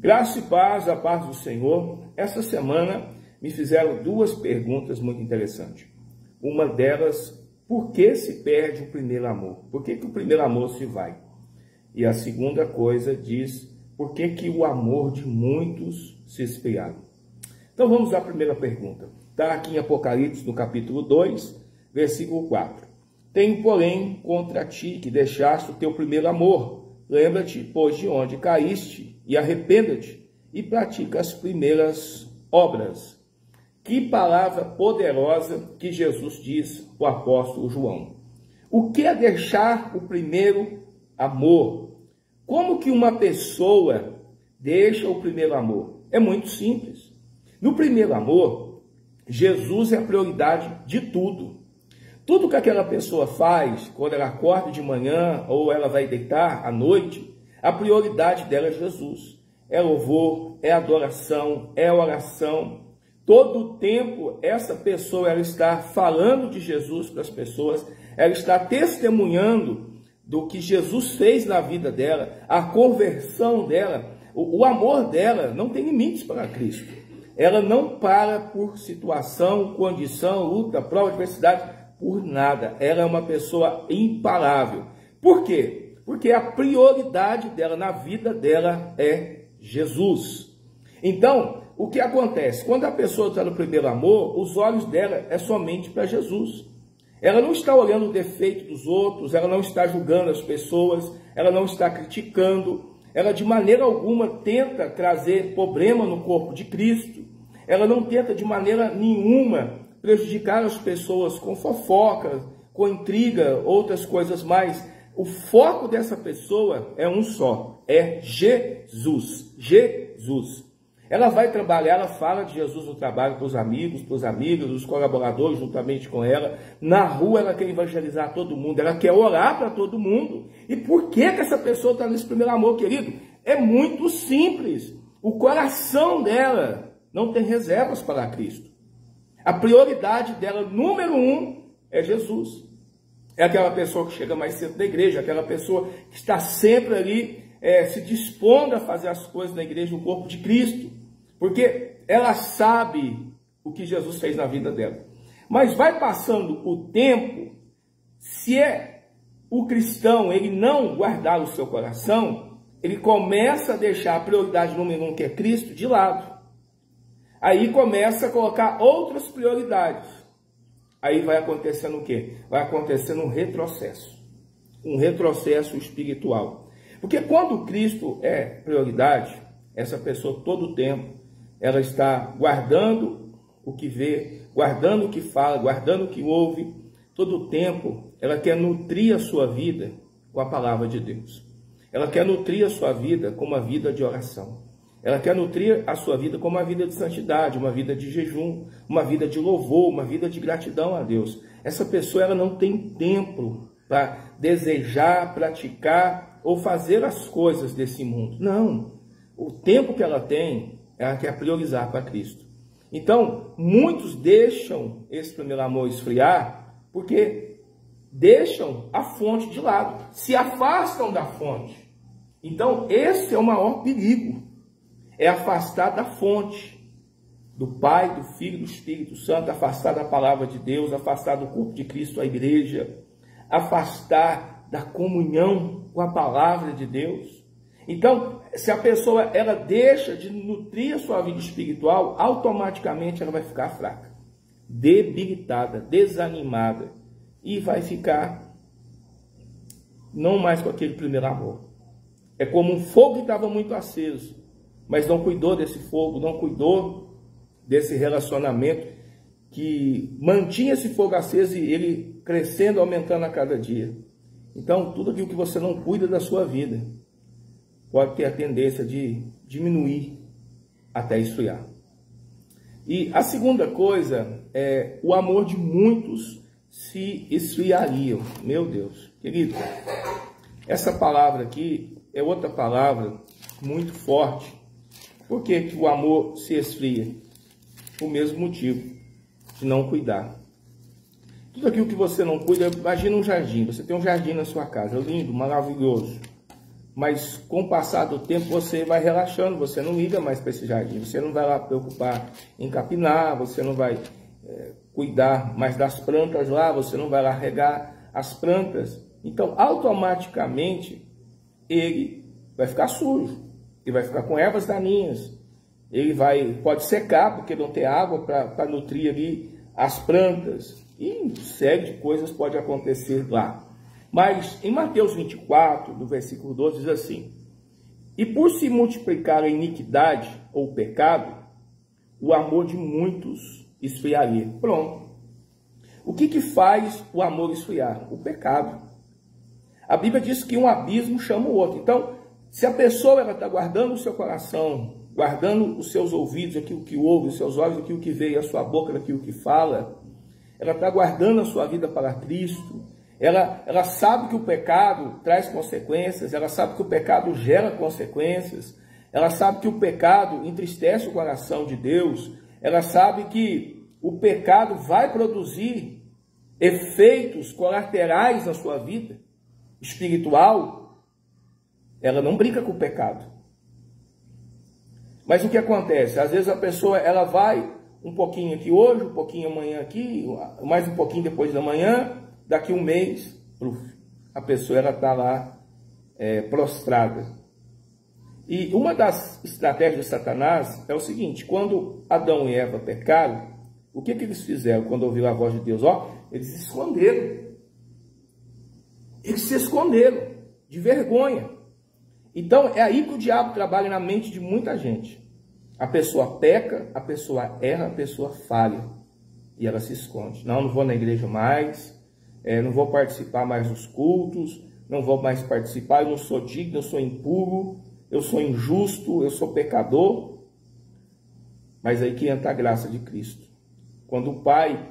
Graça e paz, a paz do Senhor. Essa semana me fizeram duas perguntas muito interessantes. Uma delas, por que se perde o primeiro amor? Por que o primeiro amor se vai? E a segunda coisa diz, por que o amor de muitos se esfriaram? Então vamos à primeira pergunta. Está aqui em Apocalipse, no capítulo 2, versículo 4. Tenho, porém, contra ti que deixaste o teu primeiro amor. Lembra-te, pois, de onde caíste, e arrependa-te, e pratica as primeiras obras. Que palavra poderosa que Jesus diz ao apóstolo João. O que é deixar o primeiro amor? Como que uma pessoa deixa o primeiro amor? É muito simples. No primeiro amor, Jesus é a prioridade de tudo. Tudo que aquela pessoa faz, quando ela acorda de manhã ou ela vai deitar à noite, a prioridade dela é Jesus. É louvor, é adoração, é oração. Todo o tempo, essa pessoa ela está falando de Jesus para as pessoas, ela está testemunhando do que Jesus fez na vida dela, a conversão dela, o amor dela não tem limites para Cristo. Ela não para por situação, condição, luta, prova, adversidade, por nada. Ela é uma pessoa imparável. Por quê? Porque a prioridade dela na vida dela é Jesus. Então, o que acontece? Quando a pessoa está no primeiro amor, os olhos dela é somente para Jesus. Ela não está olhando o defeito dos outros, ela não está julgando as pessoas, ela não está criticando, ela de maneira alguma tenta trazer problema no corpo de Cristo, ela não tenta de maneira nenhuma prejudicar as pessoas com fofocas, com intriga, outras coisas mais. O foco dessa pessoa é um só, é Jesus. Jesus. Ela vai trabalhar, ela fala de Jesus no trabalho para os amigos, para os amigos, os colaboradores juntamente com ela. Na rua ela quer evangelizar todo mundo, ela quer orar para todo mundo. E por que essa pessoa está nesse primeiro amor, querido? É muito simples. O coração dela não tem reservas para Cristo. A prioridade dela, número um, é Jesus. É aquela pessoa que chega mais cedo da igreja, aquela pessoa que está sempre ali se dispondo a fazer as coisas na igreja, no corpo de Cristo. Porque ela sabe o que Jesus fez na vida dela. Mas vai passando o tempo, se o cristão ele não guardar o seu coração, ele começa a deixar a prioridade número um, que é Cristo, de lado. Aí começa a colocar outras prioridades. Aí vai acontecendo o quê? Vai acontecendo um retrocesso espiritual. Porque quando Cristo é prioridade, essa pessoa todo o tempo, ela está guardando o que vê, guardando o que fala, guardando o que ouve. Todo o tempo, ela quer nutrir a sua vida com a palavra de Deus. Ela quer nutrir a sua vida com uma vida de oração. Ela quer nutrir a sua vida com uma vida de santidade, uma vida de jejum, uma vida de louvor, uma vida de gratidão a Deus. Essa pessoa ela não tem tempo para desejar, praticar ou fazer as coisas desse mundo. Não. O tempo que ela tem, ela quer priorizar para Cristo. Então, muitos deixam esse primeiro amor esfriar porque deixam a fonte de lado, se afastam da fonte. Então, esse é o maior perigo. É afastar da fonte, do Pai, do Filho e do Espírito Santo, afastar da palavra de Deus, afastar do corpo de Cristo, a igreja, afastar da comunhão com a palavra de Deus. Então, se a pessoa ela deixa de nutrir a sua vida espiritual, automaticamente ela vai ficar fraca, debilitada, desanimada e vai ficar não mais com aquele primeiro amor. É como um fogo que estava muito aceso, mas não cuidou desse fogo, não cuidou desse relacionamento que mantinha esse fogo aceso e ele crescendo, aumentando a cada dia. Então, tudo aquilo que você não cuida da sua vida pode ter a tendência de diminuir até esfriar. E a segunda coisa é o amor de muitos se esfriariam. Meu Deus, querido, essa palavra aqui é outra palavra muito forte. Por que o amor se esfria? O mesmo motivo, de não cuidar. Tudo aquilo que você não cuida, imagina um jardim. Você tem um jardim na sua casa, lindo, maravilhoso. mas com o passar do tempo você vai relaxando, você não liga mais para esse jardim, você não vai lá preocupar em capinar, você não vai cuidar mais das plantas lá, você não vai lá regar as plantas. Então, automaticamente, ele vai ficar sujo, ele vai ficar com ervas daninhas, ele pode secar porque não tem água para nutrir ali as plantas, e uma série de coisas pode acontecer lá. Mas em Mateus 24, do versículo 12, diz assim: e por se multiplicar a iniquidade ou o pecado, o amor de muitos esfriaria. Pronto. O que faz o amor esfriar? O pecado. A Bíblia diz que um abismo chama o outro. Então, se a pessoa está guardando o seu coração, guardando os seus ouvidos, aquilo que ouve, os seus olhos, aquilo que vê, e a sua boca, aquilo que fala, ela está guardando a sua vida para Cristo. Ela sabe que o pecado traz consequências, ela sabe que o pecado gera consequências, ela sabe que o pecado entristece o coração de Deus, ela sabe que o pecado vai produzir efeitos colaterais na sua vida espiritual. Ela não brinca com o pecado. Mas o que acontece? Às vezes a pessoa ela vai um pouquinho aqui hoje, um pouquinho amanhã aqui, mais um pouquinho depois da manhã, daqui um mês, a pessoa está lá prostrada. E uma das estratégias de Satanás é o seguinte: quando Adão e Eva pecaram, o que eles fizeram quando ouviram a voz de Deus? Eles se esconderam. Eles se esconderam de vergonha. Então é aí que o diabo trabalha na mente de muita gente. A pessoa peca, a pessoa erra, a pessoa falha. E ela se esconde. Não vou na igreja mais, não vou participar mais dos cultos, não vou mais participar, eu não sou digno, eu sou impuro, eu sou injusto, eu sou pecador. Mas aí que entra a graça de Cristo. Quando o Pai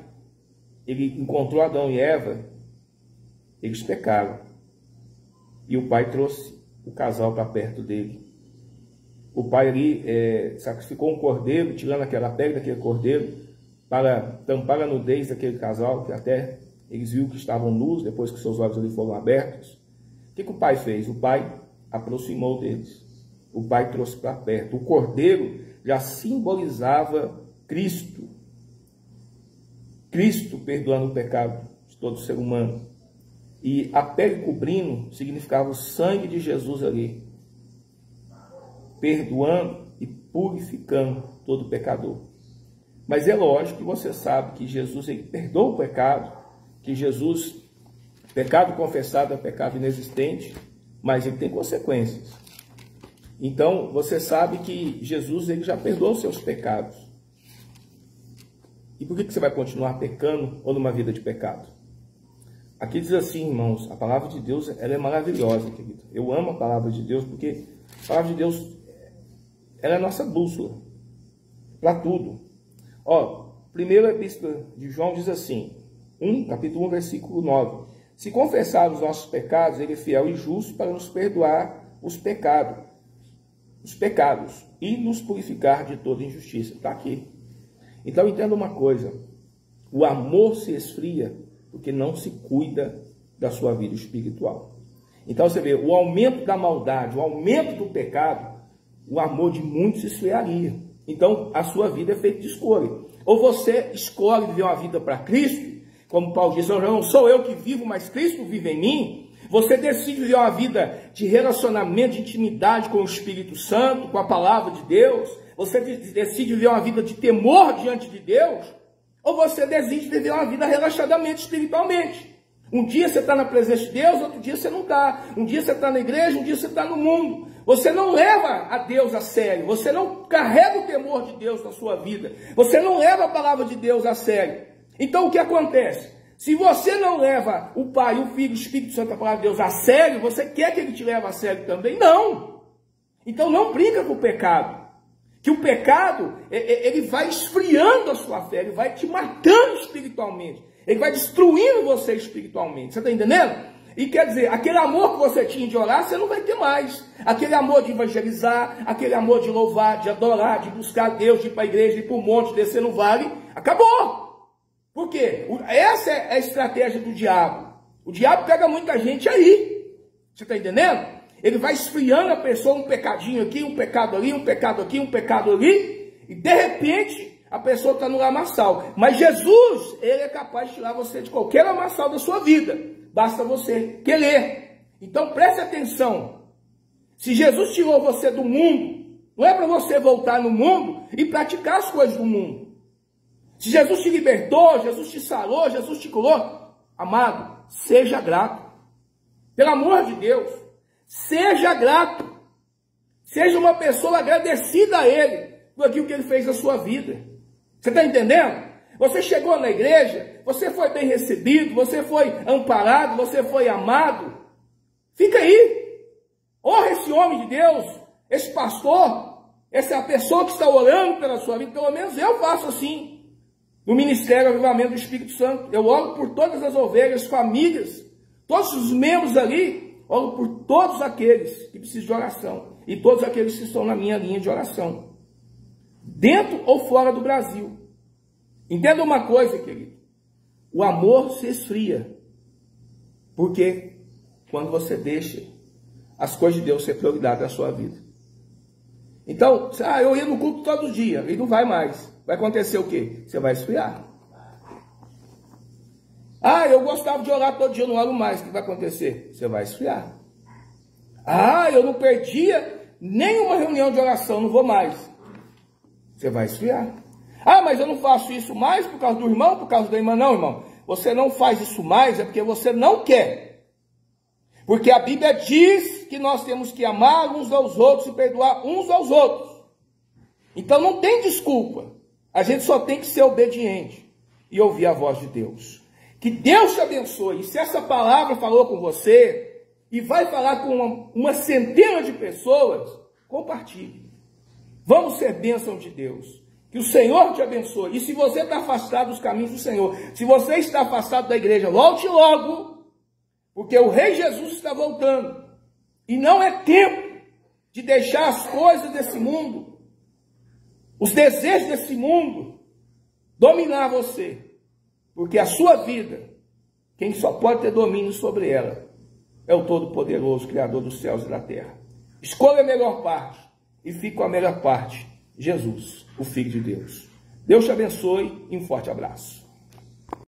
ele encontrou Adão e Eva, eles pecaram. E o Pai trouxe o casal para perto dele. O Pai ali sacrificou um cordeiro, tirando aquela pele daquele cordeiro, para tampar a nudez daquele casal, que até eles viram que estavam nus, depois que seus olhos ali foram abertos. O que o Pai fez? O Pai aproximou deles. O Pai trouxe para perto. O cordeiro já simbolizava Cristo. Cristo perdoando o pecado de todo ser humano. E a pele cobrindo significava o sangue de Jesus ali, perdoando e purificando todo pecador. Mas é lógico que você sabe que Jesus ele perdoa o pecado, que Jesus, pecado confessado é pecado inexistente, mas ele tem consequências. Então você sabe que Jesus ele já perdoou os seus pecados. E por que você vai continuar pecando ou numa vida de pecado? Aqui diz assim, irmãos, a palavra de Deus ela é maravilhosa, querido. Eu amo a palavra de Deus porque a palavra de Deus ela é a nossa bússola para tudo. Primeira epístola de João diz assim, capítulo 1, versículo 9. Se confessar os nossos pecados, ele é fiel e justo para nos perdoar os pecados e nos purificar de toda injustiça. Está aqui. Então entenda uma coisa, o amor se esfria porque não se cuida da sua vida espiritual. Então você vê, o aumento da maldade, o aumento do pecado, o amor de muitos se esfriaria. Então a sua vida é feita de escolha. Ou você escolhe viver uma vida para Cristo, como Paulo diz, não sou eu que vivo, mas Cristo vive em mim. Você decide viver uma vida de relacionamento, de intimidade com o Espírito Santo, com a palavra de Deus. Você decide viver uma vida de temor diante de Deus. Ou você decide viver uma vida relaxadamente espiritualmente. Um dia você está na presença de Deus, outro dia você não está. Um dia você está na igreja, um dia você está no mundo. Você não leva a Deus a sério. Você não carrega o temor de Deus na sua vida. Você não leva a palavra de Deus a sério. Então o que acontece? Se você não leva o Pai, o Filho, o Espírito Santo, a palavra de Deus a sério, você quer que ele te leve a sério também? Não. Então não brinca com o pecado. Que o pecado, ele vai esfriando a sua fé, ele vai te matando espiritualmente. Ele vai destruindo você espiritualmente. Você está entendendo? E quer dizer, aquele amor que você tinha de orar, você não vai ter mais. Aquele amor de evangelizar, aquele amor de louvar, de adorar, de buscar Deus, de ir para a igreja, de ir para o monte, descer no vale, acabou. Por quê? Essa é a estratégia do diabo. O diabo pega muita gente aí. Você está entendendo? Ele vai esfriando a pessoa, um pecadinho aqui, um pecado ali, um pecado aqui, um pecado ali, e de repente a pessoa está no lamaçal. Mas Jesus, ele é capaz de tirar você de qualquer lamaçal da sua vida. Basta você querer. Então preste atenção. Se Jesus tirou você do mundo, não é para você voltar no mundo e praticar as coisas do mundo. Se Jesus te libertou, Jesus te sarou, Jesus te curou, amado, seja grato. Pelo amor de Deus, seja grato. Seja uma pessoa agradecida a Ele por aquilo que Ele fez na sua vida. Você está entendendo? Você chegou na igreja, você foi bem recebido, você foi amparado, você foi amado. Fica aí. Honra esse homem de Deus, esse pastor, essa pessoa que está orando pela sua vida. Pelo menos eu faço assim. No Ministério Avivamento do Espírito Santo. Eu oro por todas as ovelhas, famílias, todos os membros ali. Oro por todos aqueles que precisam de oração. E todos aqueles que estão na minha linha de oração. Dentro ou fora do Brasil. Entenda uma coisa, querido. O amor se esfria. Porque quando você deixa as coisas de Deus ser prioridade na sua vida. Então, eu ia no culto todo dia. E não vai mais. Vai acontecer o quê? Você vai esfriar. Eu gostava de orar todo dia, não oro mais. O que vai acontecer? Você vai esfriar. Eu não perdia nenhuma reunião de oração, não vou mais. Você vai esfriar. Mas eu não faço isso mais por causa do irmão, por causa da irmã. Não, irmão. Você não faz isso mais é porque você não quer. Porque a Bíblia diz que nós temos que amar uns aos outros e perdoar uns aos outros. Então não tem desculpa. A gente só tem que ser obediente e ouvir a voz de Deus. Que Deus te abençoe. E se essa palavra falou com você e vai falar com uma centena de pessoas, compartilhe. Vamos ser bênção de Deus. Que o Senhor te abençoe. E se você está afastado dos caminhos do Senhor, se você está afastado da igreja, volte logo, porque o Rei Jesus está voltando. E não é tempo de deixar as coisas desse mundo, os desejos desse mundo, dominar você. Porque a sua vida, quem só pode ter domínio sobre ela, é o Todo-Poderoso, Criador dos céus e da terra. Escolha a melhor parte e fique com a melhor parte. Jesus, o Filho de Deus. Deus te abençoe e um forte abraço.